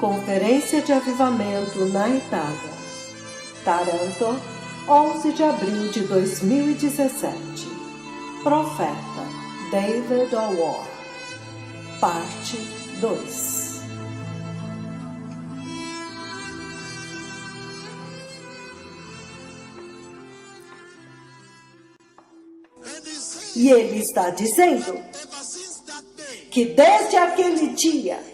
Conferência de Avivamento na Itália. Taranto, 11 de abril de 2017. Profeta David O'War. Parte 2. E ele está dizendo que desde aquele dia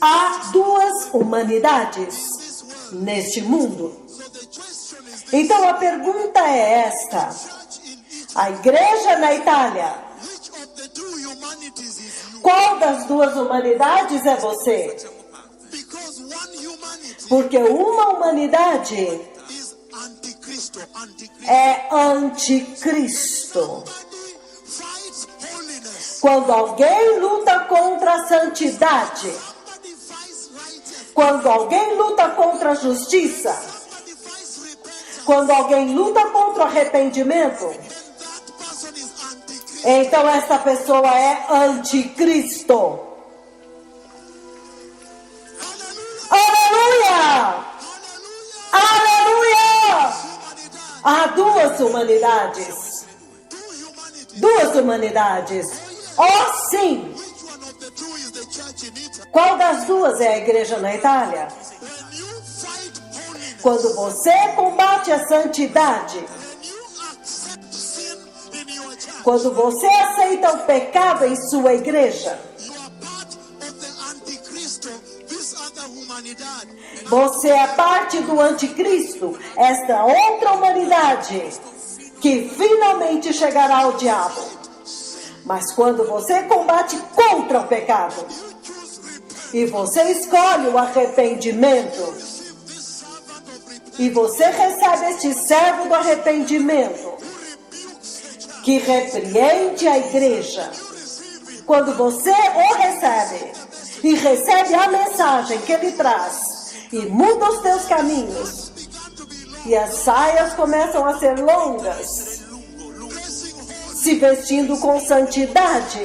há duas humanidades neste mundo. Então a pergunta é esta: a igreja na Itália, qual das duas humanidades é você? Porque uma humanidade é anticristo. Quando alguém luta contra a santidade, quando alguém luta contra a justiça, quando alguém luta contra o arrependimento, então essa pessoa é anticristo. Aleluia! Aleluia! Há duas humanidades. Duas humanidades. Oh, sim! Qual das duas é a igreja na Itália? Quando você combate a santidade, quando você aceita o pecado em sua igreja, você é parte do anticristo, esta outra humanidade que finalmente chegará ao diabo. Mas quando você combate contra o pecado e você escolhe o arrependimento e você recebe este servo do arrependimento que repreende a igreja, quando você o recebe e recebe a mensagem que ele traz e muda os teus caminhos e as saias começam a ser longas, se vestindo com santidade,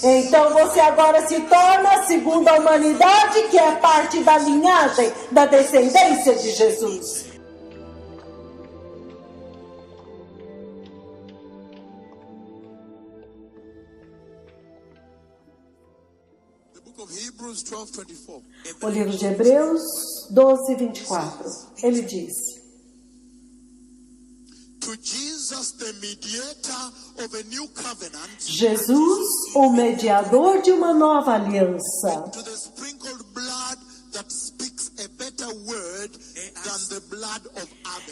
então você agora se torna a segunda humanidade, que é parte da linhagem, da descendência de Jesus. O livro de Hebreus 12, 24. Ele diz: Jesus, o mediador de uma nova aliança,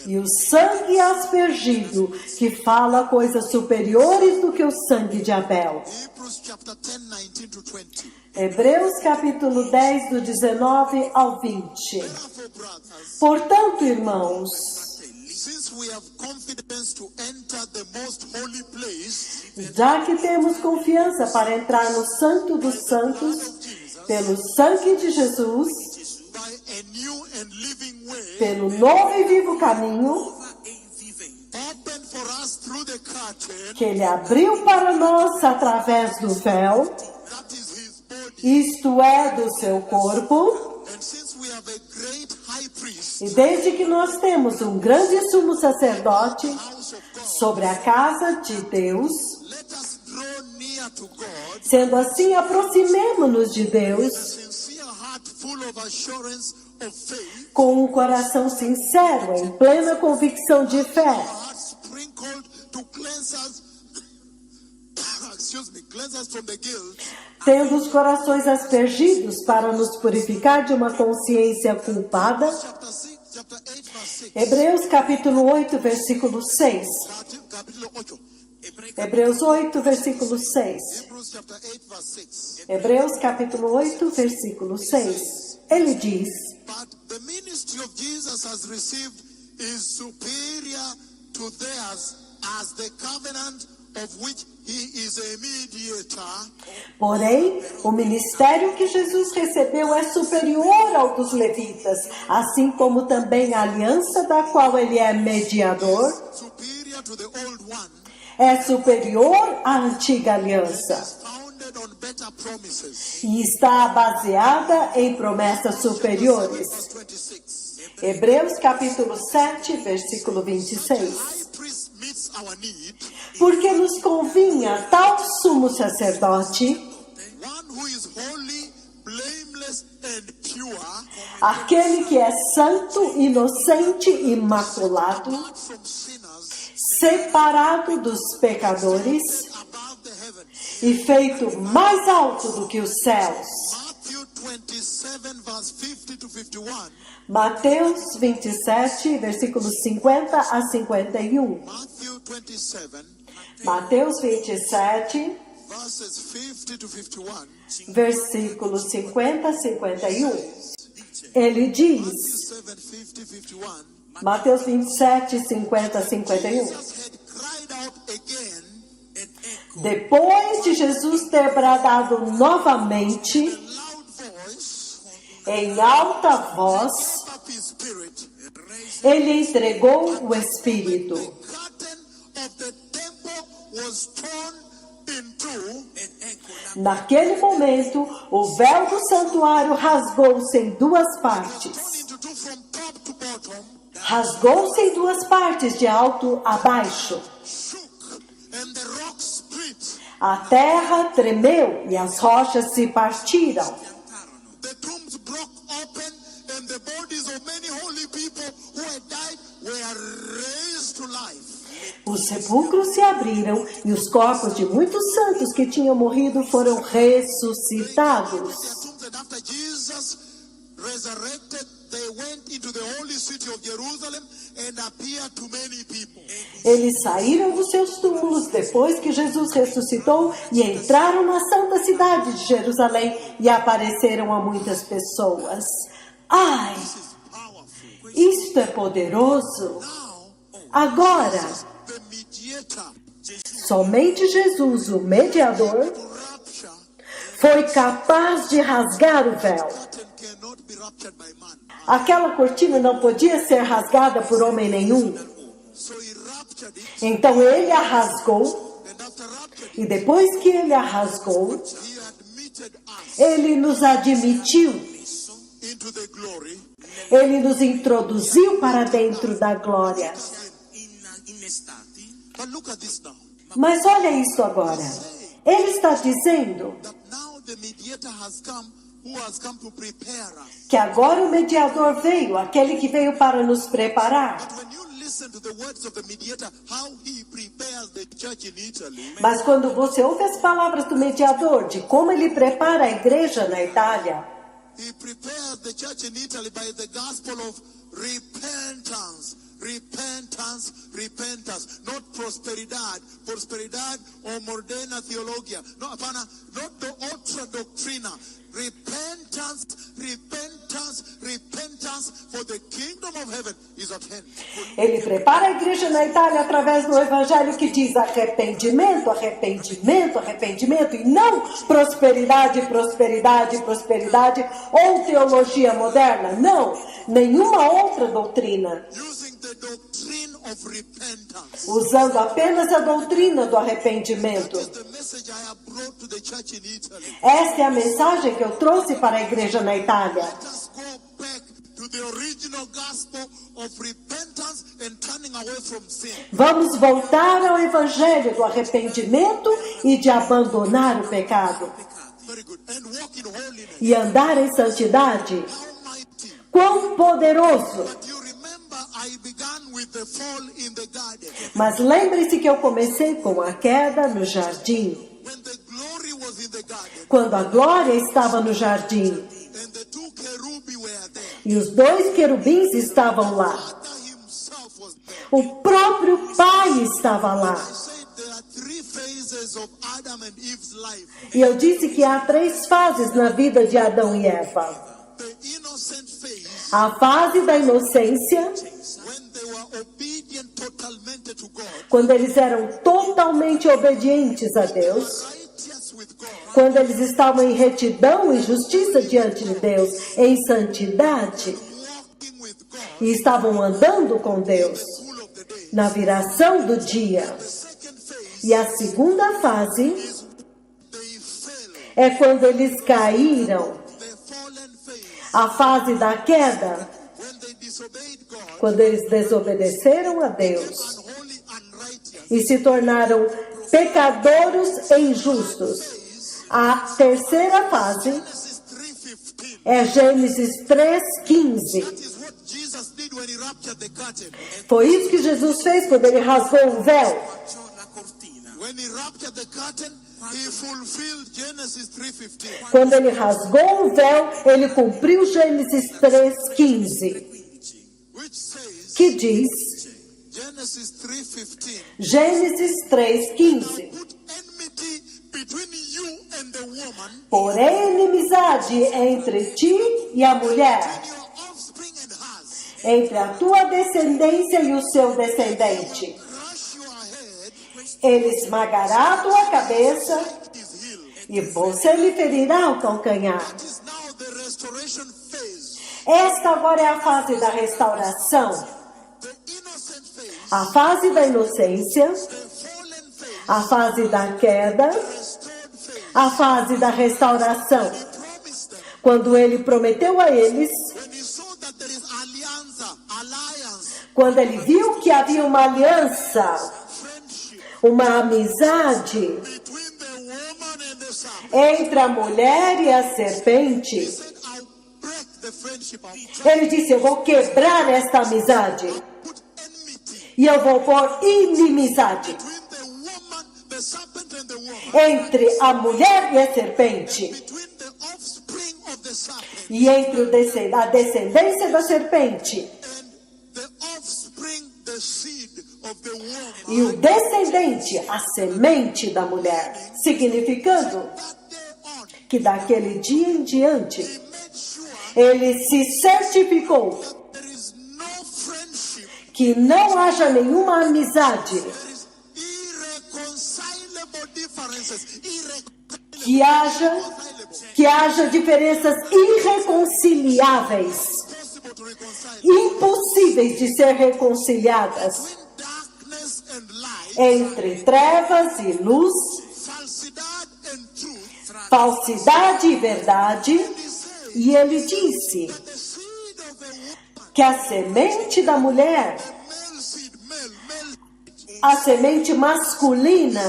e o sangue aspergido, que fala coisas superiores do que o sangue de Abel. Hebreus capítulo 10, do 19 ao 20. Portanto, irmãos, já que temos confiança para entrar no Santo dos Santos, pelo sangue de Jesus, pelo novo e vivo caminho que Ele abriu para nós através do véu, isto é, do seu corpo. E desde que nós temos um grande sumo sacerdote sobre a casa de Deus, sendo assim, aproximemo-nos de Deus com um coração sincero, em plena convicção de fé, tendo os corações aspergidos para nos purificar de uma consciência culpada. Hebreus capítulo 8, versículo 6. Hebreus 8, versículo 6. Hebreus capítulo 8, versículo 6. Ele diz: The ministry of Jesus has received is superior to theirs as the covenant of which he is a mediator. Porém, o ministério que Jesus recebeu é superior ao dos levitas, assim como também a aliança da qual ele é mediador Superior to the old one. é superior a antiga aliança founded on better promises. e está baseada em promessas superiores. Verse 26. Hebreus capítulo 7, versículo 26. High priest meets our need, Porque nos convinha tal sumo sacerdote, one who is holy, blameless, and pure, aquele que é santo, inocente, imaculado, apart from sinners, separado dos pecadores above the heavens. e feito mais alto do que os céus. Matthew 27, verse 50 to 51. Mateus 27, versículos 50 a 51. Matthew 27, Mateus 27, verses 50 to 51. versículos 50 a 51. Ele diz, Matthew 7, 50, 51. Mateus 27, 50 a 51. Jesus had cried out again Depois de Jesus ter bradado novamente, in loud voice, em alta voz, up his spirit. ele entregou o Espírito. Curtain of the temple was torn in two, Naquele momento, o véu do santuário rasgou-se em duas partes. torn into two from top to bottom, Rasgou-se em duas partes, de alto a baixo. shook, and the rocks split. A terra tremeu e as rochas se partiram. The tombs broke open, and the bodies of many holy people who had died were raised to life. Os sepulcros se abriram e os corpos de muitos santos que tinham morrido foram ressuscitados. Their tombs, and after Jesus resurrected, they went into the holy city of Jerusalem and appeared to many people. Eles saíram dos seus túmulos depois que Jesus ressuscitou e entraram na santa cidade de Jerusalém e apareceram a muitas pessoas. Ai, This is powerful. isto é poderoso! Now, Agora, the mediator somente Jesus, o mediador, to rapture foi capaz de rasgar o véu. curtain cannot be ruptured by man. Aquela cortina não podia ser rasgada por homem nenhum. So he ruptured it, Então ele a rasgou, and after ruptured e depois que ele a rasgou, it, he admitted us ele nos admitiu, into the glory. ele nos introduziu para dentro da glória. But look at this now. Mas olha isso agora. Ele está dizendo That now the mediator has come, who has come to prepare us. que agora o mediador veio, aquele que veio para nos preparar. When you listen to the words of the mediator, how he prepares the church in Italy, Mas quando você ouve as palavras do mediador, de como ele prepara a igreja na Itália, he prepares the church in Italy by the gospel of repentance. Repentance, repentance, not prosperidad, prosperidad or moderna theologia. No, hapana, not the ultra doctrina. Repentance, repentance, repentance, for the kingdom of heaven is at hand. ele prepara a igreja na Itália através do evangelho que diz arrependimento, arrependimento, arrependimento, e não prosperidade, prosperidade, prosperidade, ou teologia moderna. Não, nenhuma outra doutrina. Using the doctrine of repentance. Usando apenas a doutrina do arrependimento. That is the message I have brought to the church in Italy. Esta é a mensagem que eu trouxe para a igreja na Itália. Let us go back to the original gospel of repentance and turning away from sin. Vamos voltar ao evangelho do arrependimento e de abandonar o pecado. Very good. And walk in holiness. E andar em santidade. How mighty. Quão poderoso! But you remember I began with the fall in the garden. Mas lembre-se que eu comecei com a queda no jardim. When the glory was in the garden Quando a glória estava no jardim and the two cherubi were there. e os dois querubins estavam lá. Father himself was there. O próprio Pai estava lá. I said there are three phases of Adam and Eve's life. E eu disse que há 3 fases na vida de Adão e Eva. The innocent phase, A fase da inocência, when they were obedient totalmente to God, quando eles eram totalmente obedientes a Deus, righteous with God, quando eles estavam em retidão e justiça diante de Deus, em santidade, walking with God, e estavam andando com Deus cool of the day. na viração do dia. The second phase, E a segunda fase is they fell. é quando eles caíram. The fallen phase. A fase da queda, When they disobeyed God. quando eles desobedeceram a Deus Unholy, unrighteous. e se tornaram pecadores e injustos. A terceira fase Genesis 3:15. é Gênesis 3:15. That is what Jesus did when he raptured the curtain. Foi isso que Jesus fez quando ele rasgou o véu. When he raptured the curtain, he fulfilled Genesis 3:15. Quando ele rasgou o véu, ele cumpriu Gênesis 3:15, Which says, que diz, Genesis 3:15, Gênesis 3:15, put enmity between you and the woman, porém inimizade entre ti e a mulher, your offspring and hers. entre a tua descendência e o seu descendente. Crush your head, Ele esmagará a tua cabeça his heel. e você lhe ferirá o calcanhar. It is now the restoration phase, Esta agora é a fase da restauração, the innocent phase, a fase da inocência, the fallen phase, a fase da queda, restored phase. a fase da restauração. He promised them Quando ele prometeu a eles, when he saw that there is alliance, quando ele viu que havia uma aliança, friendship uma amizade between the woman and the serpent. entre a mulher e a serpente, He said, I'll break the friendship. I'll ele disse, eu vou quebrar esta amizade put enmity e eu vou pôr inimizade between the woman, the serpent and the woman, entre a mulher e a serpente, between the offspring of the serpent e entre a descendência da serpente and the offspring, the seed of the woman. e o descendente, a semente da mulher, significando That day on, que daquele dia em diante, he made sure ele se certificou there is no friendship, que não haja nenhuma amizade, there is irreconcilable differences, que haja diferenças irreconciliáveis, impossible to reconcile. impossíveis de ser reconciliadas, Between darkness and light, entre trevas e luz, falsidade and truth, falsidade e verdade. E ele disse the seed of the woman, que a semente da mulher, male seed, male, a semente masculina,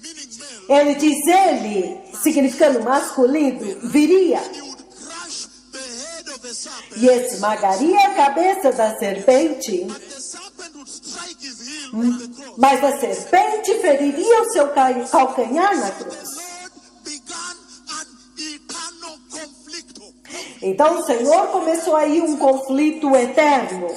meaning male, ele diz ele, significando masculino, viria he would crush the head of the serpent, e esmagaria a cabeça da serpente, and the serpent would strike his heel on the cross. mas a serpente feriria o seu calcanhar na cruz. Lord began an eternal conflict. Então o Senhor começou aí um conflito eterno.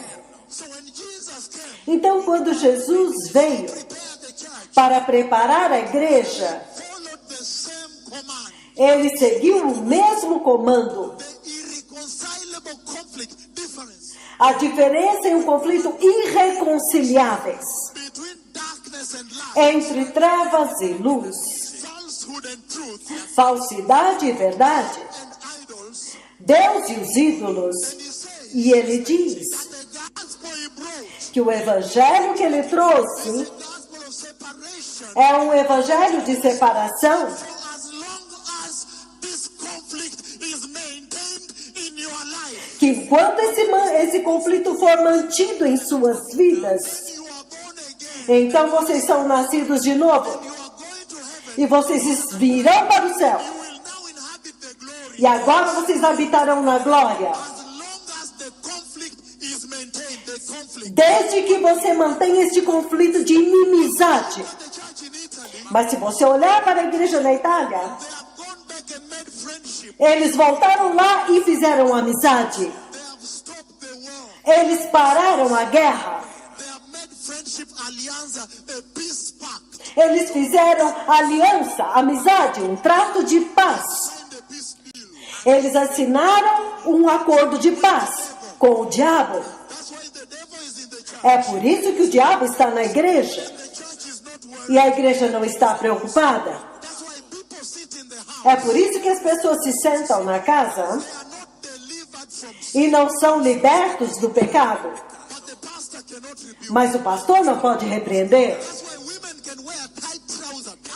So when Jesus came, Então quando Jesus veio prepare the church, para preparar a igreja, followed the same command, ele seguiu o mesmo comando. the irreconcilable conflict, difference A diferença e o conflito irreconciliáveis between darkness and light, entre trevas e luz, falsehood and truth, falsidade e verdade, and idols. Deus e os ídolos. And he says, E ele diz the gospel he brought, que o evangelho que ele trouxe the gospel of separation. é um evangelho de separação. So as long as this conflict is maintained in your life, Que enquanto esse conflito for mantido em suas vidas, you are born again, então vocês são nascidos de novo you are going to heaven. e vocês virão para o céu. You will now inhabit the glory. E agora vocês habitarão na glória. As long as the conflict is maintained, the conflict. Desde que você mantenha este conflito de inimizade. The church in Italy, Mas se você olhar para a igreja na Itália, they have gone back and made friendship. eles voltaram lá e fizeram amizade. They have stopped the war. Eles pararam a guerra. They have made friendship alianza a peace pact. Eles fizeram aliança, amizade, um trato de paz. Signed a peace deal. Eles assinaram um acordo de paz com o diabo. That's why the devil is in the church. É por isso que o diabo está na igreja. The church is not worried. E a igreja não está preocupada. That's why people sit in the house. É por isso que as pessoas se sentam na casa They are not delivered from sin, e não são libertos do pecado. but the pastor cannot rebuke. Mas o pastor não pode repreender. That's why women can wear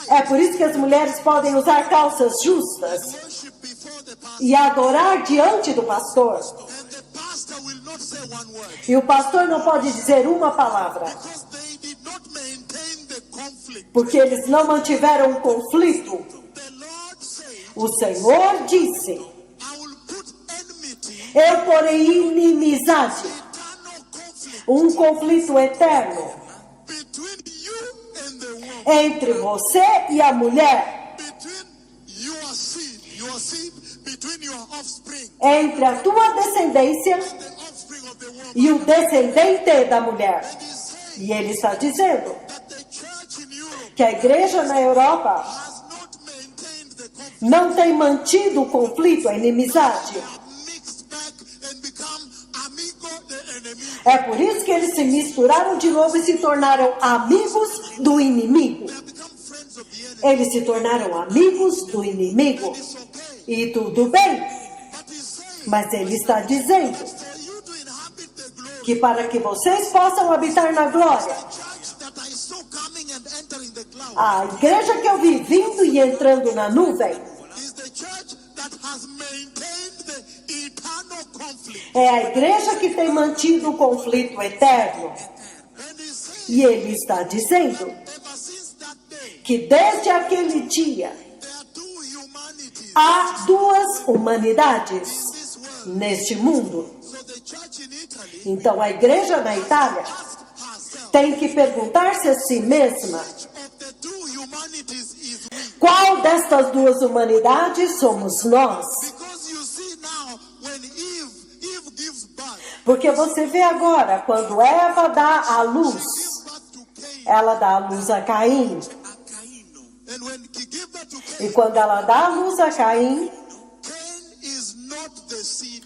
É por isso que as mulheres podem usar calças justas worship before the pastor. e adorar diante do pastor. And the pastor will not say one word. E o pastor não pode dizer uma palavra, Because they did not maintain the conflict. porque eles não mantiveram um conflito. The Lord said, O Senhor disse: I will put enmity, eu porei inimizade, eternal conflict um conflito eterno between you and the woman. entre você e a mulher, Between your seed, between your offspring, entre a tua descendência the offspring of the woman. e o descendente da mulher. It is saying E ele está dizendo that the church in Europe que a igreja na Europa has not maintained the conflict. não tem mantido o conflito, a inimizade. They have mixed back and become amigo the enemy. É por isso que eles se misturaram de novo e se tornaram amigos do inimigo. They have become friends of the enemy. Eles se tornaram amigos do inimigo. It's okay. E tudo bem, But he's saying, mas ele está dizendo for you to inhabit the glory, que para que vocês possam habitar na glória, the church that I saw coming and entering the cloud a igreja que eu vi vindo e entrando na nuvem is the church that has maintained the eternal conflict. é a igreja que tem mantido o conflito eterno. And he's saying, E ele está dizendo ever since that day, que desde aquele dia there are two humanities há duas humanidades in this world. neste mundo. So the church in Italy Então a igreja na Itália asked herself, tem que perguntar-se a si mesma: which of the two humanities is we? qual destas duas humanidades somos nós? Because you see now, when Eve gives birth, Porque você vê agora, quando Eva dá a luz, gives birth to Cain, ela dá a luz a Caim. and when he gives birth to Cain, E quando ela dá a luz a Caim, Cain is not the seed.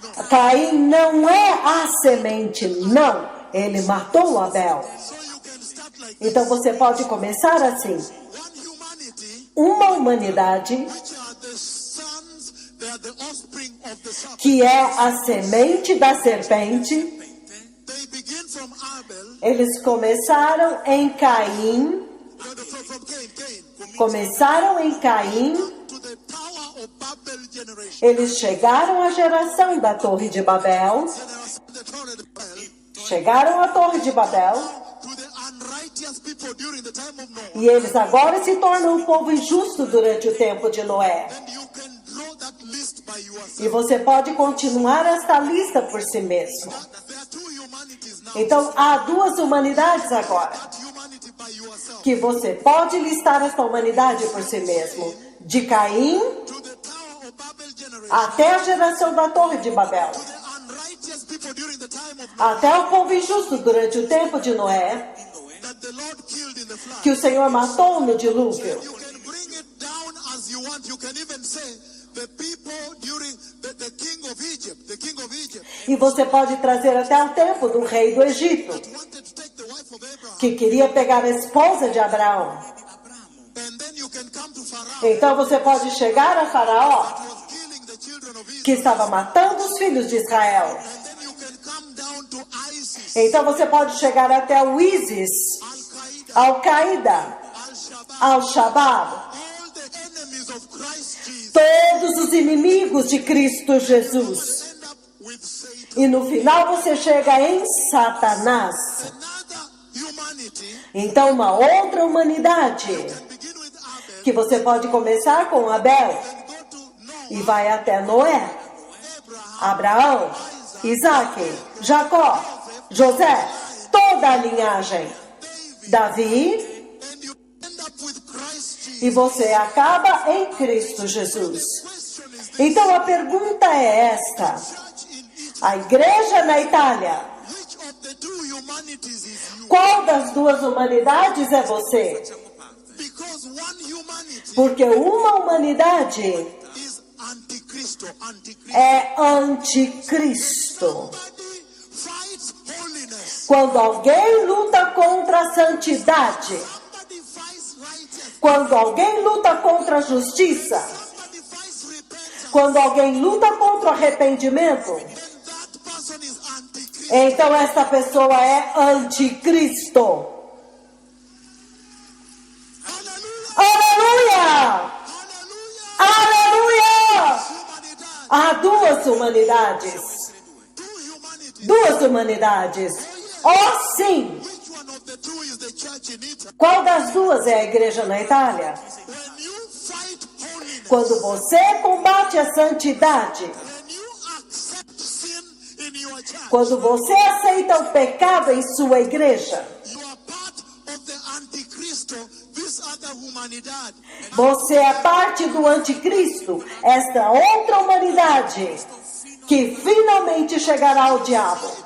No. Caim não é a semente, não. Ele matou Abel. So you can start like Então você pode começar assim: one humanity, uma humanidade which are the sons, they are the offspring of the serpent. que é a semente da serpente. They begin from Abel, Eles começaram em Caim, from Cain, começaram em Caim, to the Tower of Babel generation. eles chegaram à geração da Torre de Babel, Then there was the Tower of Babel, chegaram à Torre de Babel, to the unrighteous people during the time of Noah. e eles agora se tornam um povo injusto durante o tempo de Noé. And you can draw that list by yourself. E você pode continuar esta lista por si mesmo. There are two humanities now. Então, há duas humanidades agora, That humanity by yourself. que você pode listar esta humanidade por si mesmo. De Caim To the Tower of Babel generation. até a geração da Torre de Babel. To the unrighteous people during the time of Noah. Até o povo injusto durante o tempo de Noé, That the Lord killed in the flood. que o Senhor matou no dilúvio. You can bring it down as you want. You can even say the people during the king of Egypt. The king of Egypt E você pode trazer até o tempo do rei do Egito, wanted to take the wife of Abraham. que queria pegar a esposa de Abraão. And then you can come to Pharaoh. Então você pode chegar a Faraó, Who was killing the children of Israel. que estava matando os filhos de Israel. And then you can come down to ISIS, Então você pode chegar até o ISIS, Al-Qaeda, Al-Qaeda, Al-Shabaab. Al-Shabaab, All the enemies of Christ Jesus. todos os inimigos de Cristo Jesus. End up with Satan. E no final você chega em Satanás. Another humanity Então uma outra humanidade, can begin with Abel que você pode começar com Abel and go to Noah, e vai até Noé, Abraham, Abraão, Isaac, Jacó, José, toda a linhagem, Davi, and you end up with Christ Jesus. e você acaba em Cristo Jesus. Question is this: Então a pergunta é esta: church in Egypt, a igreja na Itália, which of the two humanities is you? qual das duas humanidades é você? Because one humanity Porque uma humanidade is antichristo. é anticristo. Somebody fights holiness. Quando alguém luta contra a santidade, Somebody fights righteousness. quando alguém luta contra a justiça, Somebody fights repentance. quando alguém luta contra o arrependimento, And that person is antichrist. então essa pessoa é anticristo. Hallelujah. duas humanidades. Two humanities. Duas humanidades. Oh, sim! Which one of the two is the church in Italy? Qual das duas é a igreja na Itália? When you fight holiness, Quando você combate a santidade, when you accept sin in your church, quando você aceita o pecado em sua igreja, you are part of the antichristo, this other humanidad. você é parte do anticristo, esta outra humanidade, que finalmente chegará ao diabo.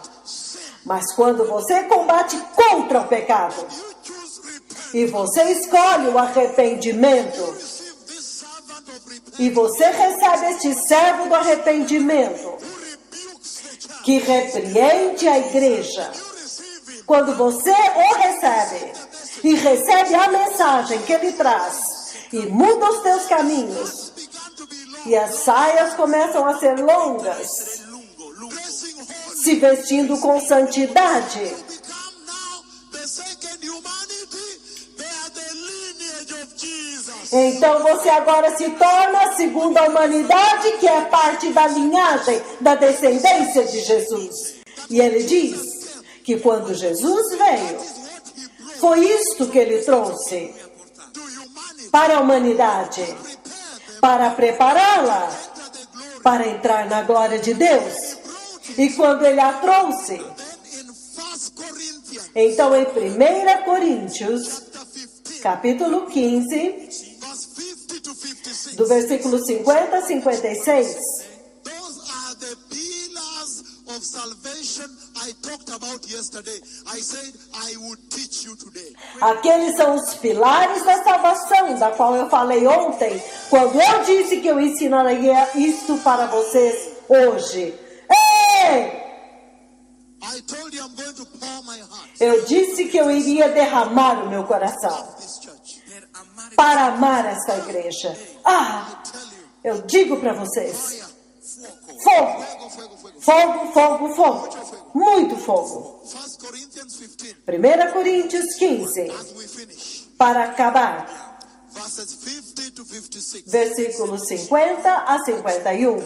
Mas quando você combate contra o pecado, You choose repentance. e você escolhe o arrependimento, Receive this servant of repentance e você recebe este servo do arrependimento, who rebukes the church. que repreende a igreja, You receive him. quando você o recebe, e recebe a mensagem que ele traz, e muda os teus caminhos, Began to be long. e as saias começam a ser longas, Dressing holy. se vestindo com santidade. Become now the second humanity. They are the lineage of Jesus. Então você agora se torna a segunda humanidade, que é parte da linhagem, da descendência de Jesus. E ele diz que quando Jesus veio, What he brought foi isto que ele trouxe to humanity. para a humanidade, Prepare them para prepará-la to the glory. para entrar na glória de Deus. E quando ele a trouxe, Then in 1 Corinthians então em 1 Coríntios, chapter 15, capítulo 15, verse 50 to 56. do versículo 50 a 56, Those are the pillars of salvation I talked about yesterday. I said I would teach you today. aqueles são os pilares da salvação, da qual eu falei ontem, quando eu disse que eu ensinaria isto para vocês hoje. Ei! I told you I'm going to pour my heart Eu disse que eu iria derramar o meu coração this church. para amar esta igreja. Ah, Tell you, eu digo para vocês, fire, fogo, fuego, fuego, fuego. fogo, fogo, fogo, muito fogo. 1 Corinthians 15, 1 Coríntios 15, as we finish, para acabar, verses 50 to 56. versículos 50 a 51.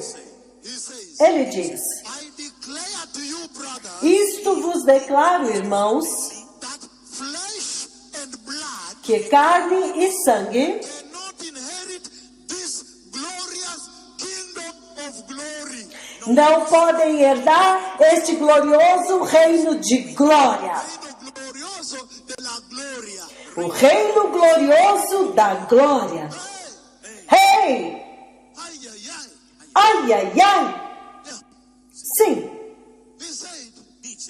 He says, Ele diz: I declare to you, brothers, isto vos declaro, irmãos, that flesh and blood que carne e sangue cannot inherit this glorious kingdom of glory. não podem herdar este glorioso reino de glória. Reino glorioso de la gloria. O reino glorioso da glória. Hey! Ay, ay, ay. Ai, ai, ai! Sim, He said,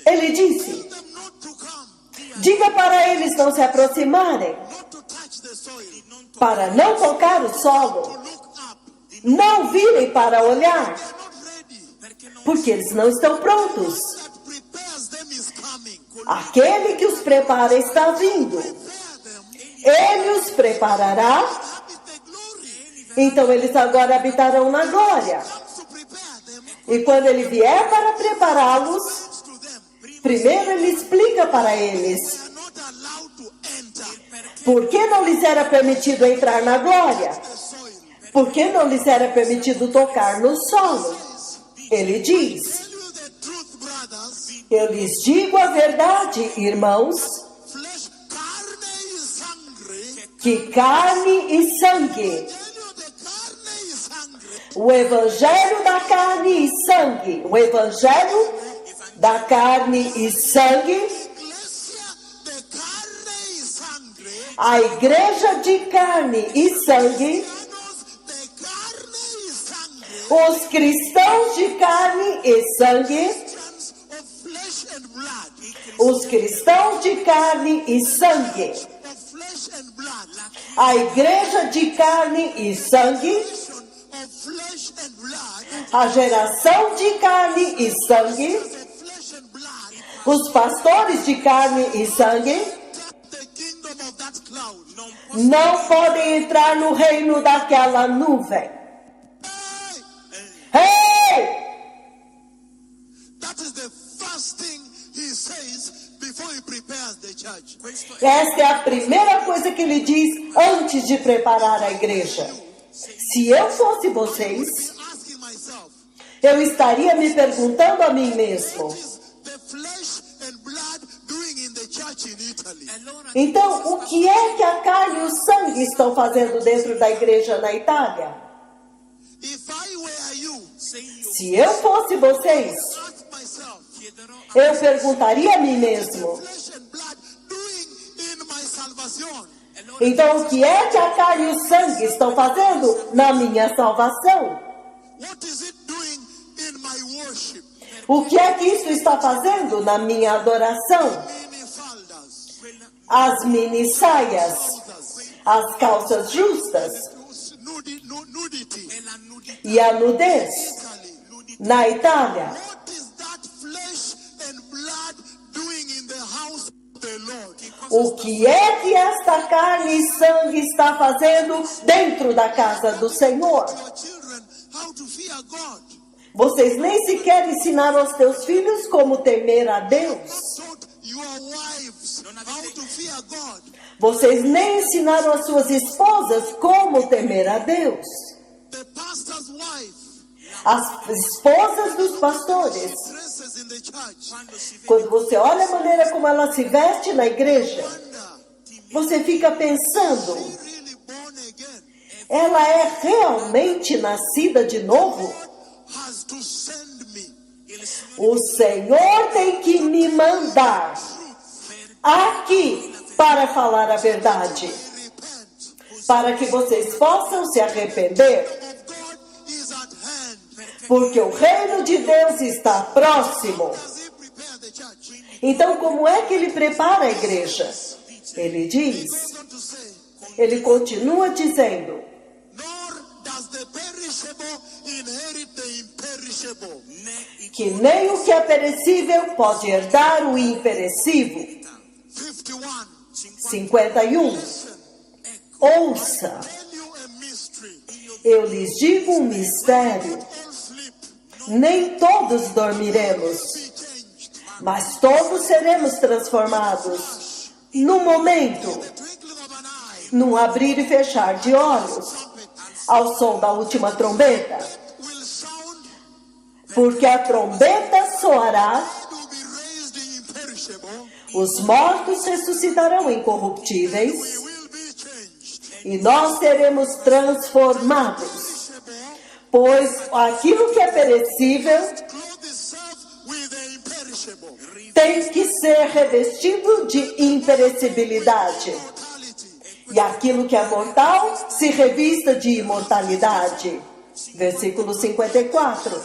ele disse: tell them not to come, diga para eles não se aproximarem, not to touch the soil, para não tocar o solo, to look up. não virem para olhar, They're not ready. porque eles não estão prontos. That prepares them is coming. Aquele que os prepara está vindo. Prepare them. Ele os preparará, Habit the glory. então eles agora habitarão na glória. Comes to prepare them. E quando ele vier para prepará-los, Comes to them. primeiro ele explica para eles They are not allowed to enter por que não lhes era permitido entrar na glória, the soil. por que não lhes era permitido tocar no solo. Ele diz: Tell you the truth, brothers. eu lhes digo a verdade, irmãos, Flesh, carne y sangre. que carne e sangue, Tell you the carne y sangre. o evangelho da carne e sangue, o evangelho da carne e sangue, Iglesia de carne y sangre. a igreja de carne e sangue, Cristianos de carne y sangre. os cristãos de carne e sangue, Christians of flesh and blood. os cristãos de carne e sangue, Of flesh and blood. a igreja de carne e sangue, Of flesh and blood. a geração de carne e sangue, Of flesh and blood. os pastores de carne e sangue, The kingdom of that cloud. não podem entrar no reino daquela nuvem. Hey! Hey! That is the first thing he says before he prepares the church. Esta é a primeira coisa que ele diz antes de preparar a igreja. Se eu fosse vocês, Asking myself, eu estaria me perguntando a mim mesmo. What is the flesh and blood doing in the church in Italy? Então, o que é que a carne e o sangue estão fazendo dentro da igreja na Itália? If I were you, Se eu fosse vocês, ask myself, eu perguntaria a mim mesmo. flesh and blood doing in my salvation? Então, o que é que a carne e o sangue estão fazendo na minha salvação? What is it doing in my worship? O que é que isso está fazendo na minha adoração? Mini faldas, As mini saias, as calças justas nudity. e a nudez na Itália. What is that flesh and blood doing in the house of the Lord? O que é que esta carne e sangue está fazendo dentro da casa do Senhor? Your children how to fear God. Vocês nem sequer ensinaram aos teus filhos como temer a Deus. Taught your wives how to fear God. Vocês nem ensinaram às suas esposas como temer a Deus. The pastor's wife As esposas dos pastores. dresses in the church. Quando você olha a maneira como ela se veste na igreja, Wonder, você fica pensando, really born again? ela é realmente nascida de novo? Has to send me. O Senhor tem que me mandar aqui para falar a verdade, Repent. para que vocês possam se arrepender, Of God is at hand. porque o reino de Deus está próximo. Does he prepare the church? Então, como é que ele prepara a igreja? Ele diz, Goes on to say, ele continua dizendo, nor does the perishable inherit the imperishable. que nem o que é perecível pode herdar o imperecível. 51. 51. Ouça, Tell you a mystery. eu lhes digo um mistério. All sleep, Nem todos dormiremos, be changed. mas todos seremos transformados. No momento, Twinkling of an eye, num abrir e fechar de olhos, ao som da última trombeta. will sound, Porque a trombeta soará, will be raised imperishable. os mortos ressuscitarão incorruptíveis, We will be changed. e nós seremos transformados. Perishable, Pois aquilo que é perecível clothe itself with the imperishable. tem que ser revestido de imperecibilidade. Mortality. E aquilo que é mortal se revista de imortalidade. Versículo 54.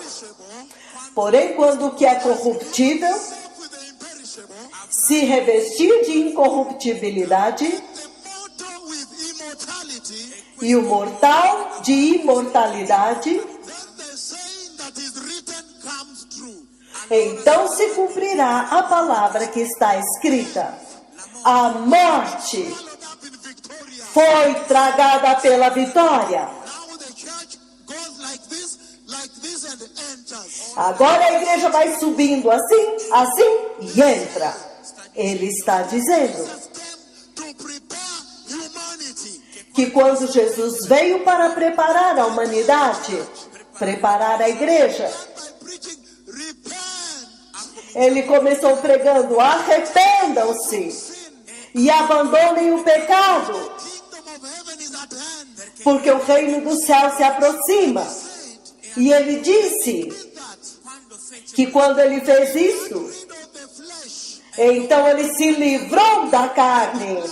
Porém, quando o que é corruptível With the imperishable, se revestir de incorruptibilidade, the mortal with immortality, e o mortal de imortalidade, then the saying that is written comes true. então se cumprirá a palavra que está escrita. A morte Followed up in victoria. foi tragada pela vitória. Now the church goes like this and enters. Agora a igreja vai subindo assim, assim e entra. Ele está dizendo To prepare humanity. que quando Jesus veio para preparar a humanidade, preparar a igreja, By preaching, repent. ele começou pregando: arrependam-se e abandonem o pecado, Kingdom of heaven is at hand. porque o reino do céu se aproxima. E ele disse That que quando ele fez isso, rid of the flesh, então ele se livrou da carne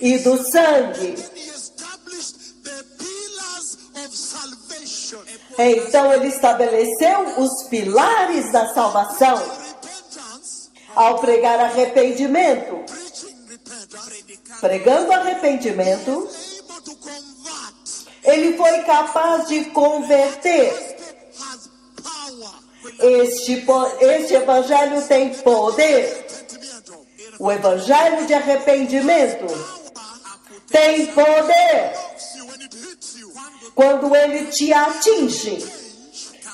e do sangue. he established the pillars of salvation. Então ele estabeleceu os pilares da salvação. Repentance, Ao pregar arrependimento, preaching repentance, pregando arrependimento, able to convert, ele foi capaz de converter. has power. Este evangelho tem poder. Arrepentimiento. O evangelho de arrependimento tem poder. See, when it hits you, Quando ele te atinge,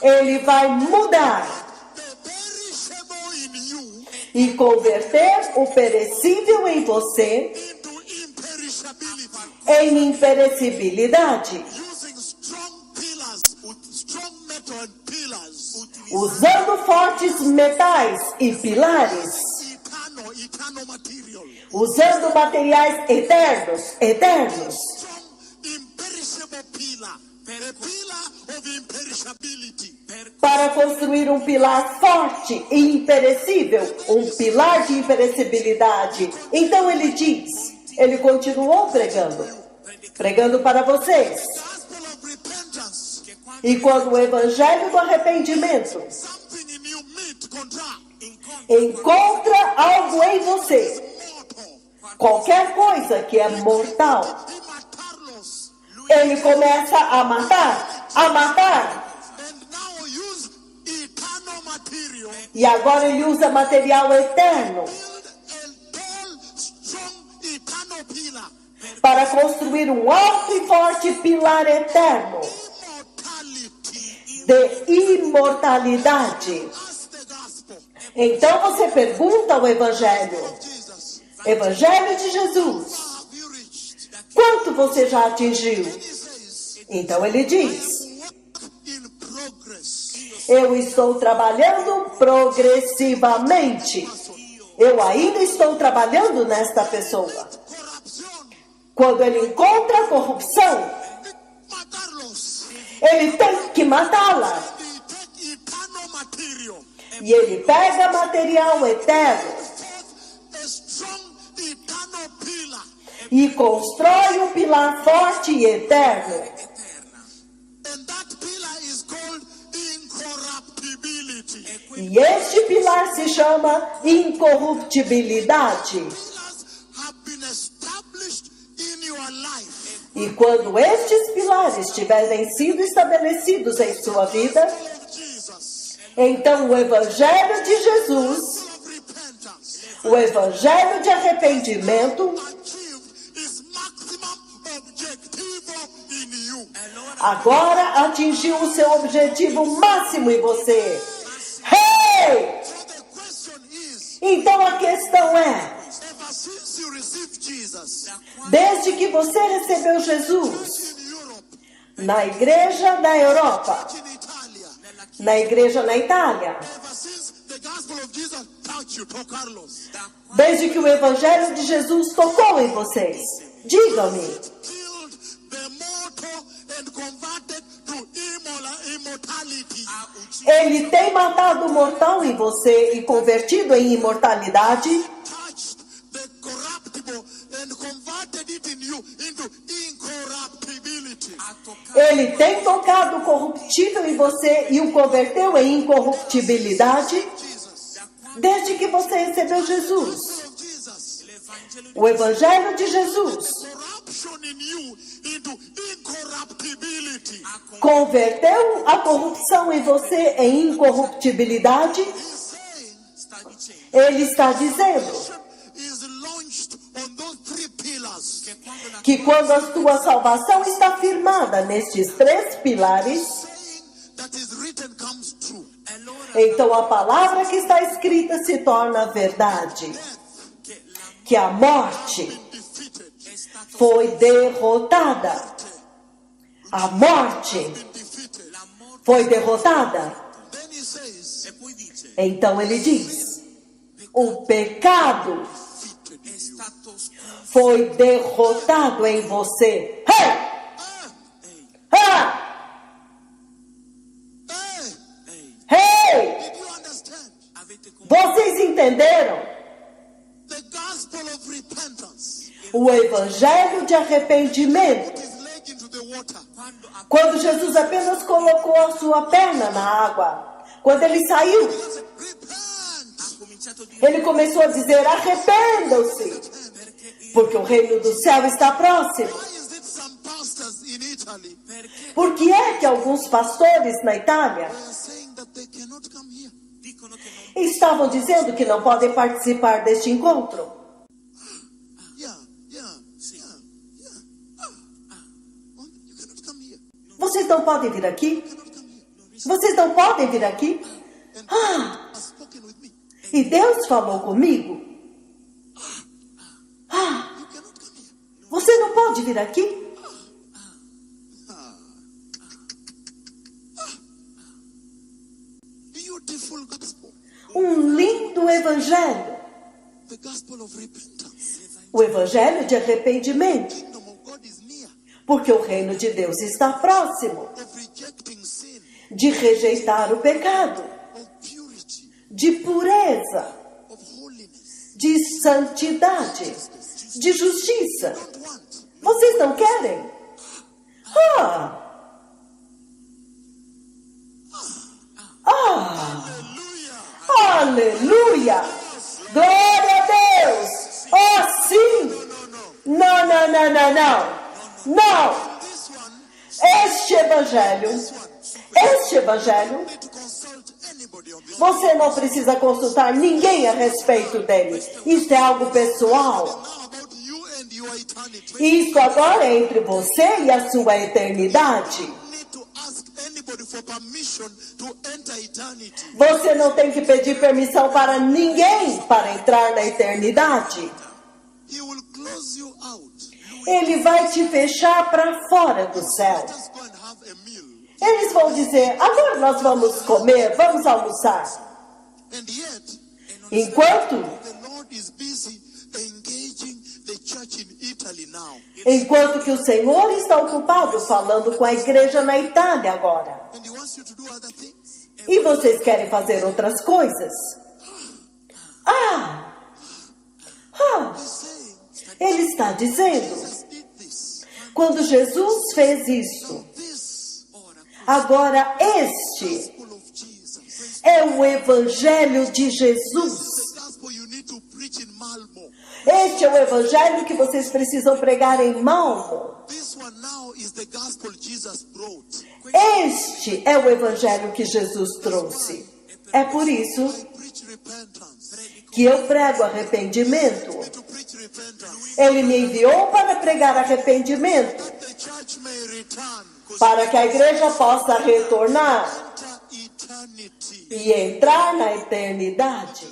ele vai mudar the perishable in you e converter o perecível em você into imperishability. em imperecibilidade, Using strong pillars, with strong metal and pillars, usando fortes metais e pilares, eternal material. usando materiais eternos, Strong, imperishable pillar. A pillar of imperishability. para construir um pilar forte e imperecível, um pilar de imperecibilidade. Então ele continuou pregando para vocês. Gospel of repentance. E quando o evangelho do arrependimento Something in you meet, contract. encontra algo em você, Mortal. qualquer coisa que é mortal, He matarlos. ele começa a matar, And now use eternal material. e agora ele usa material eterno Build a tall, strong, eternal pillar. para construir um alto e forte pilar eterno Immortality. de imortalidade. That's the gospel Então você pergunta ao evangelho, of Jesus. Evangelho de Jesus, Have you reached? quanto você já atingiu? He says, Então ele diz, work in progress. eu estou trabalhando progressivamente. Eu ainda estou trabalhando nesta pessoa. Corruption. Quando ele encontra a corrupção, Matarlos. ele tem que matá-la. They take eternal material. E ele pega material eterno A strong, eternal pillar. e constrói um pilar forte e eterno. And that pillar is called incorruptibility. E este pilar se chama incorruptibilidade. Pillars have been established in your life. E quando estes pilares tiverem sido estabelecidos em sua vida, Of Jesus. então o Evangelho de Jesus, Of repentance. o Evangelho de arrependimento, Achieved is maximum objectivo in you. agora atingiu o seu objetivo máximo em você. Hey! So the question is, Então a questão é, ever since you received Jesus desde que você recebeu Jesus, in Europe, na igreja da Europa, in Italia, na igreja na Itália, ever since the gospel of Jesus touched you, Carlos, desde que o Evangelho de Jesus tocou em vocês, digam-me, killed the mortal and converted to immortality. ele tem matado o mortal em você e convertido em imortalidade? Touched the corruptible and converted it in you into incorruptibility. Ele tem tocado o corruptível em você e o converteu em incorruptibilidade? Jesus. Desde que você recebeu Jesus, Of Jesus. o Evangelho de Jesus Corruption in you into incorruptibility. converteu a corrupção em você em incorruptibilidade? He's saying Ele está dizendo is launched on those three pillars. que quando a sua salvação está firmada nestes três pilares, Saying that is written comes true. então a palavra que está escrita se torna verdade. Que a morte Defeated. foi derrotada. A morte Defeated. foi derrotada. Then he says, Então ele diz, o pecado foi derrotado em você. Hey! Ha! hey, Hey! did you understand? Vocês entenderam? The gospel of repentance O evangelho de arrependimento. is laid into the water. Quando Jesus apenas colocou a sua perna na água, quando ele saiu, Repent. ele começou a dizer, arrependam-se, porque o reino do céu está próximo. Why is it some pastors in Italy Por que é que alguns pastores na Itália are saying that they cannot come here? estavam dizendo que não podem participar deste encontro? Yeah. Oh, you cannot come here. Vocês não podem vir aqui? Cannot come here. Vocês não podem vir aqui? Ah, Has spoken with me. e Deus falou comigo. Ah, You cannot come here. você não pode vir aqui? evangelho, the gospel of repentance. o evangelho de arrependimento, The kingdom of God is near, porque o reino de Deus está próximo, of rejecting sin, de rejeitar o pecado, of purity, de pureza, of holiness. de santidade, de justiça. Don't want. Vocês não querem? Ah! Hallelujah. Aleluia! Glória a Deus! Oh, sim! No, no. Não, não, não, não, não! Não! This one, Este evangelho, you need to consult anybody on this. você não precisa consultar ninguém a respeito dele. Isso é algo pessoal. Now about you and your eternity. Isso agora é entre você e a sua eternidade. You need to ask anybody for permission to enter eternity. Você não tem que pedir permissão para ninguém para entrar na eternidade. He will close you out. Ele vai te fechar para fora do céu. Just go and have a meal. Eles vão dizer, agora nós vamos comer, vamos almoçar. And yet, Enquanto the Lord is busy engaging the church in Italy now. Enquanto que o Senhor está ocupado falando com a igreja na Itália agora. And He wants you to do other things. E vocês querem fazer outras coisas? He's saying, Ele está dizendo, Jesus did this. quando Jesus fez isso, This agora este gospel of Jesus. é o evangelho de Jesus. The gospel you need to preach in Malmo. Este é o evangelho que vocês precisam pregar em Malmo. This one now is the gospel Jesus brought. Este é o evangelho que Jesus trouxe. É por isso I preach repentance. que eu prego arrependimento. To preach repentance. Ele me enviou para pregar arrependimento, The church may return. para que a igreja possa retornar Enter eternity. e entrar na eternidade.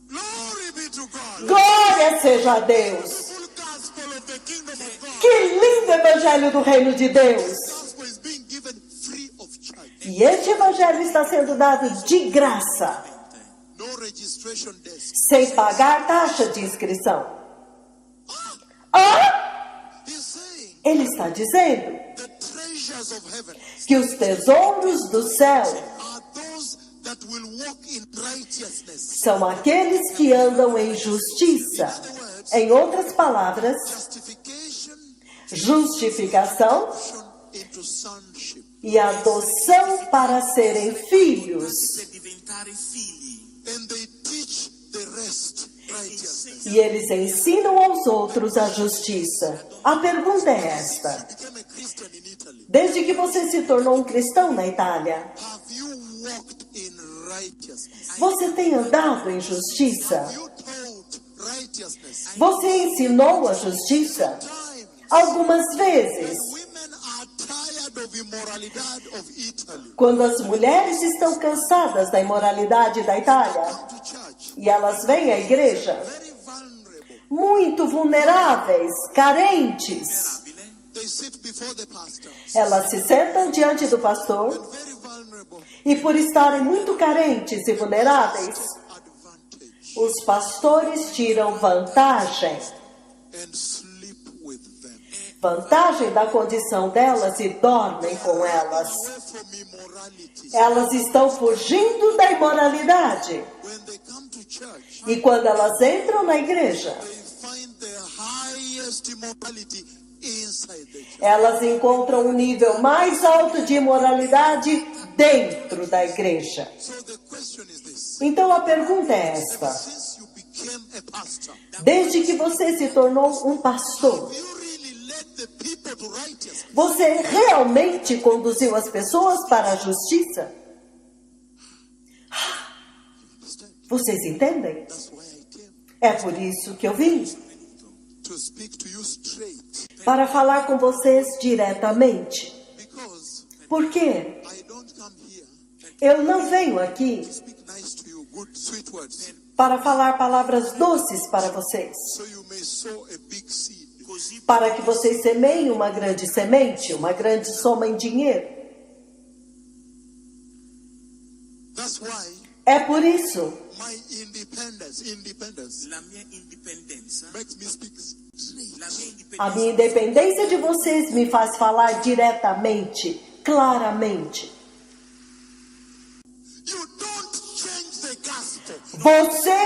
Glory be to God. Glória seja a Deus! Full gospel of the kingdom of God. Que lindo evangelho do reino de Deus! Gospel is being given free of charge. E este evangelho está sendo dado de graça, No registration desk. sem pagar taxa de inscrição. He's saying Ele está dizendo the treasures of heaven que os tesouros do céu are those that will walk in righteousness. são aqueles que andam em justiça. Em outras palavras, Justification justificação into sonship. e adoção para serem filhos. And they teach the rest righteousness. E eles ensinam aos outros a justiça. A pergunta é esta: Became a Christian in Italy. desde que você se tornou um cristão na Itália, Have you walked in righteousness? você tem andado em justiça? You taught righteousness. Você ensinou a justiça? Time. Algumas vezes, Women are tired of immoralidade of Italy. quando as mulheres estão cansadas da imoralidade da Itália Come to church. e elas vêm à igreja, Very vulnerable. muito vulneráveis, carentes, They sit before the pastor. elas se sentam diante do pastor Very vulnerable. e, por estarem muito carentes e vulneráveis, Advantage. os pastores tiram vantagem. And sleep with them. Vantagem da condição delas e dormem com elas. Away from immorality. Elas estão fugindo da imoralidade. When they come to church, E quando elas entram na igreja, they find the highest immorality inside the church. elas encontram um nível mais alto de imoralidade dentro da igreja. So the question is this. Então a pergunta é esta: Since you became a pastor, desde que você se tornou um pastor, you really led the people to righteousness. você realmente conduziu as pessoas para a justiça? Understand? Vocês entendem? That's why I came É por isso que eu vim, to speak to you straight. para falar com vocês diretamente. Because Por quê? I don't come here Eu não venho aqui to speak nice to you, good, sweet words, para falar palavras doces para vocês, so you may sow a big seed. para que vocês semeiem uma grande semente, uma grande soma em dinheiro. That's why É por isso, my independence La mia indipendenza, makes me speak straight. la mia a indipendenza minha independência de vocês me faz falar diretamente, claramente. You don't change the gospel. Você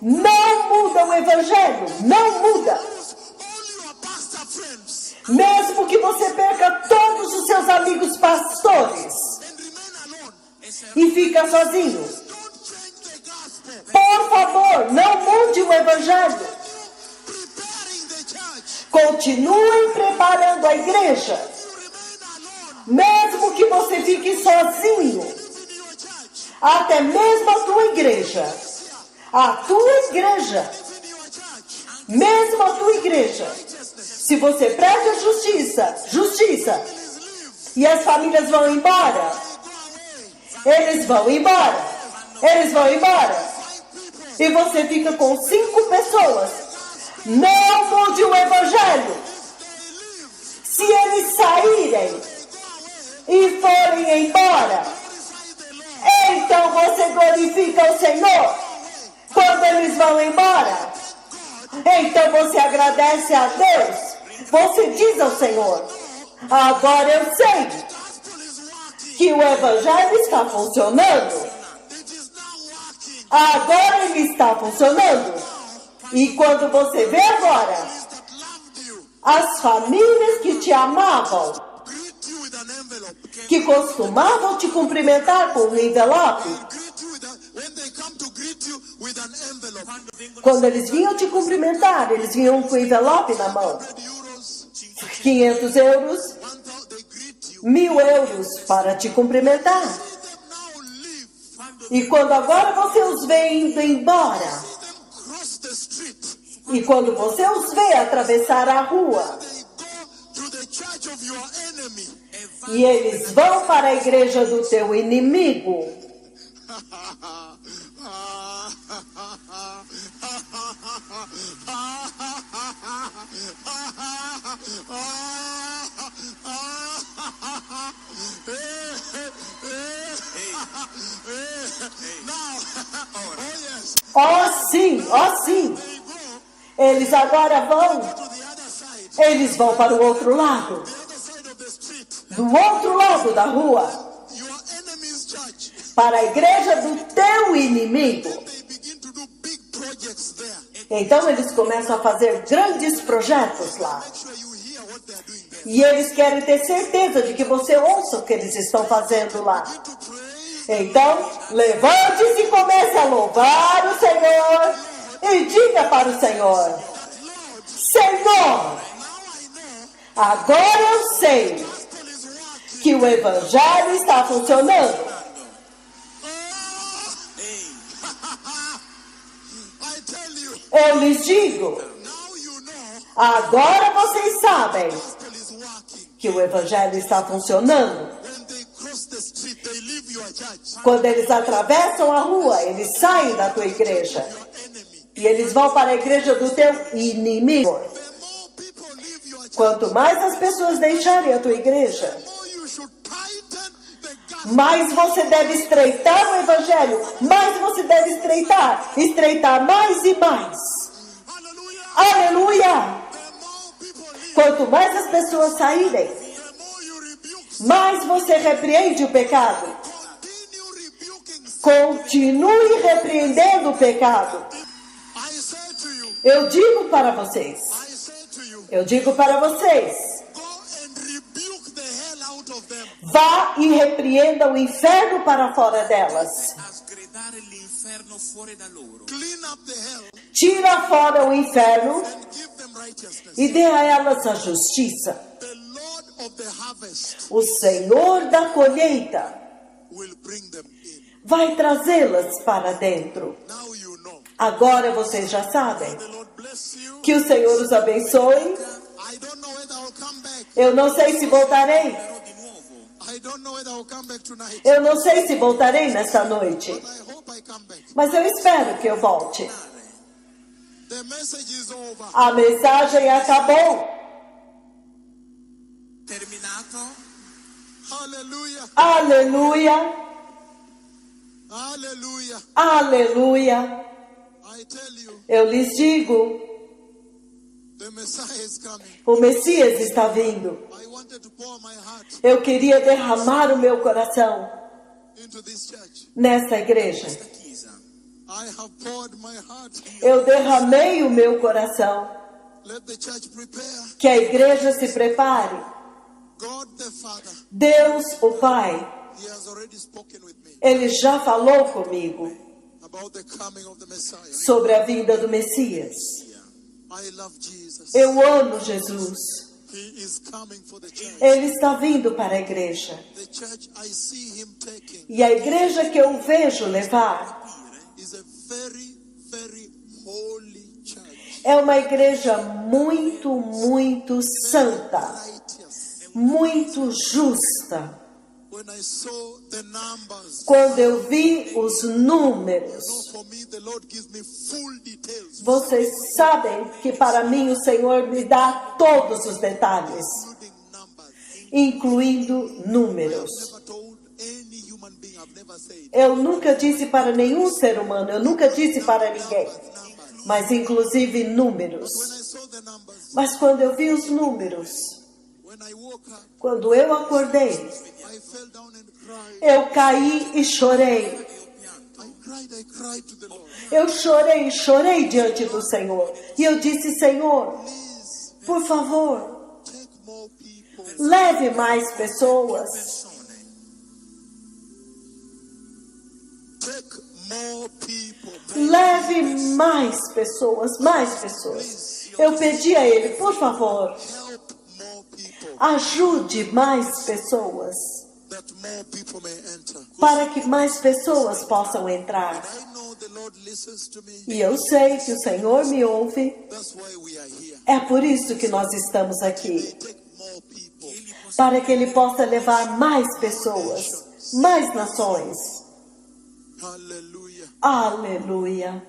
não muda o evangelho, não muda. Lose all your pastor friends Mesmo que você perca todos os seus amigos pastores and remain alone. e fica sozinho. Don't change the gospel. Por favor, não mude o evangelho. Preparing the church. Continuem preparando a igreja. You remain alone. Mesmo que você fique sozinho, Live in your church. até mesmo a tua igreja. A tua igreja, Live in your church. mesmo a tua igreja. Se você prega justiça, e as famílias vão embora, eles vão embora. E você fica com 5 pessoas. Não mude o evangelho. Se eles saírem e forem embora, então você glorifica o Senhor. Quando eles vão embora, então você agradece a Deus. Você diz ao Senhor: agora eu sei que o evangelho está funcionando. Agora ele está funcionando. E quando você vê agora, That loved you. as famílias que te amavam, Greet you with an envelope. que costumavam te cumprimentar com um envelope, Greet you with when they come to greet you with an envelope. quando eles vinham te cumprimentar, eles vinham com o envelope na mão. 100 euros, 500 euros, 1,000, they greet you. 1.000 euros para te cumprimentar. See them now leave. E quando agora você os vê indo embora, See them cross the street. e quando você os vê atravessar a rua, They go to the church of your enemy. e eles vão para a igreja do teu inimigo, ó sim, eles agora vão, eles vão para o outro lado, do outro lado da rua, Your enemy's church. para a igreja do teu inimigo. They begin to do big projects there. Então eles começam a fazer grandes projetos lá. Make sure you hear what they are doing there. E eles querem ter certeza de que você ouça o que eles estão fazendo lá. To praise Então, levante-se e comece a louvar o Senhor e diga para o Senhor: Senhor, agora eu sei que o Evangelho está funcionando. I tell you, Eu lhes digo, now you know agora vocês sabem gospel is working. que o Evangelho está funcionando. When they cross the street, they leave your church. Quando eles atravessam a rua, eles saem da tua igreja. Your enemy. E eles vão para a igreja do teu inimigo. The more people leave your church, Quanto mais as pessoas deixarem a tua igreja, the more you should tighten the gospel. mais você deve estreitar o evangelho, mais você deve estreitar mais e mais. Hallelujah. Aleluia! The more people leave, Quanto mais as pessoas saírem, the more you rebuke. mais você repreende o pecado. Continue rebuking. Continue repreendendo o pecado. I say to you, Eu digo para vocês, I say to you, eu digo para vocês, go and rebuke the hell out of them. vá e repreenda o inferno para fora delas. a sgridare l'inferno fuori da loro. Clean up the hell Tira fora o inferno and give them righteousness. e dê a elas a justiça. The Lord of the harvest O Senhor da colheita will bring them in. vai trazê-las para dentro. Now you know. Agora vocês já sabem. The Lord bless you. Que o Senhor os abençoe. I don't know whether I'll come back. Eu não sei se voltarei. Però di nuovo, I don't know whether I'll come back tonight. Eu não sei se voltarei nesta noite. But I hope I come back. Mas eu espero que eu volte. The message is over. A mensagem acabou. terminato, Hallelujah. Aleluia. Hallelujah. Aleluia! I tell you, Eu lhes digo, the Messiah is coming. o Messias está vindo. I wanted to pour my heart Eu queria derramar o meu coração into this church. nessa igreja. Questa chiesa. I have poured my heart here. Eu derramei o meu coração. Let the church prepare. Que a igreja se prepare. God the Father, Deus, o Pai, He has already spoken with me Ele já falou comigo about the coming of the Messiah. sobre a vinda do Messias. I love Jesus. Eu amo Jesus. He is coming for the church. Ele está vindo para a igreja. The church I see Him taking E a igreja que eu vejo levar is a very, very holy church. é uma igreja muito, muito santa, Righteous. muito justa. When I saw the numbers, Quando eu vi os números, for me, the Lord gives me full details, vocês sabem que para mim o Senhor me dá todos os detalhes, including numbers. incluindo números. Never told any human being, I've never said. Eu nunca disse para nenhum ser humano, eu nunca disse para ninguém, mas inclusive números. When I saw the numbers, Mas quando eu vi os números, when I woke up, quando eu acordei, I fell down and cried. eu caí e chorei. I cried to the Lord. Eu chorei, chorei diante do Senhor. E eu disse, Senhor, por favor, Take more people. leve mais pessoas. Take more people. Leve mais pessoas, mais pessoas. Eu pedi a Ele, por favor, Help more people ajude mais pessoas, that more people may enter. para que mais pessoas possam entrar. I know the Lord listens to me. E eu sei que o Senhor me ouve. That's why we are here. É por isso que nós estamos aqui, Take more people. para que Ele possa levar mais pessoas, mais nações. Hallelujah. Aleluia.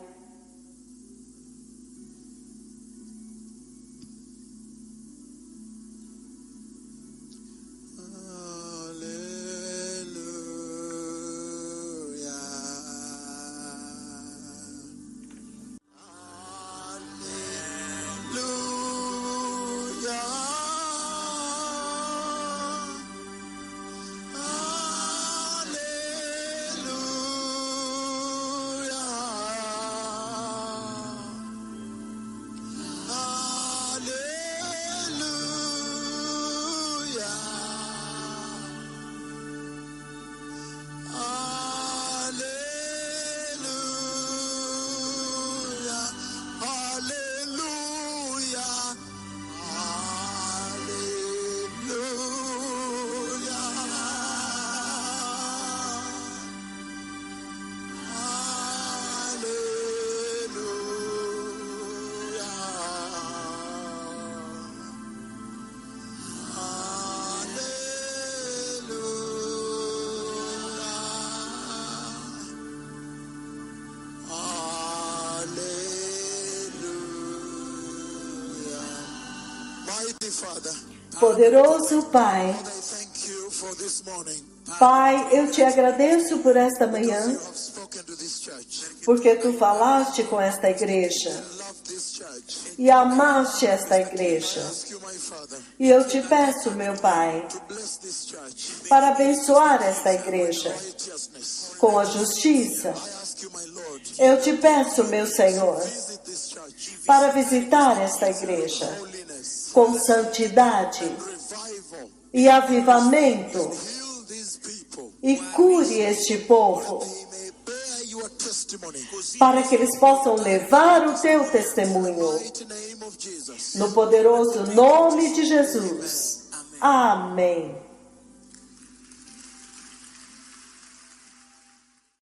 Mighty Father, Poderoso Pai, I thank you for this morning. Pai, eu te agradeço por esta manhã, You have spoken to this church. porque tu falaste com esta igreja Love this church. e amaste esta igreja. Ask you, my Father, E eu te peço, meu Pai, to bless this church. para abençoar esta igreja Righteousness. com a justiça. I ask you, my Lord, Eu te peço, meu Senhor, visit this church. para visitar esta igreja Holiness. com santidade Revival. e avivamento Heal these people. e cure este povo, They may bear your testimony. para que eles possam levar o teu testemunho. Mighty name of Jesus. No poderoso nome de Jesus. Amém.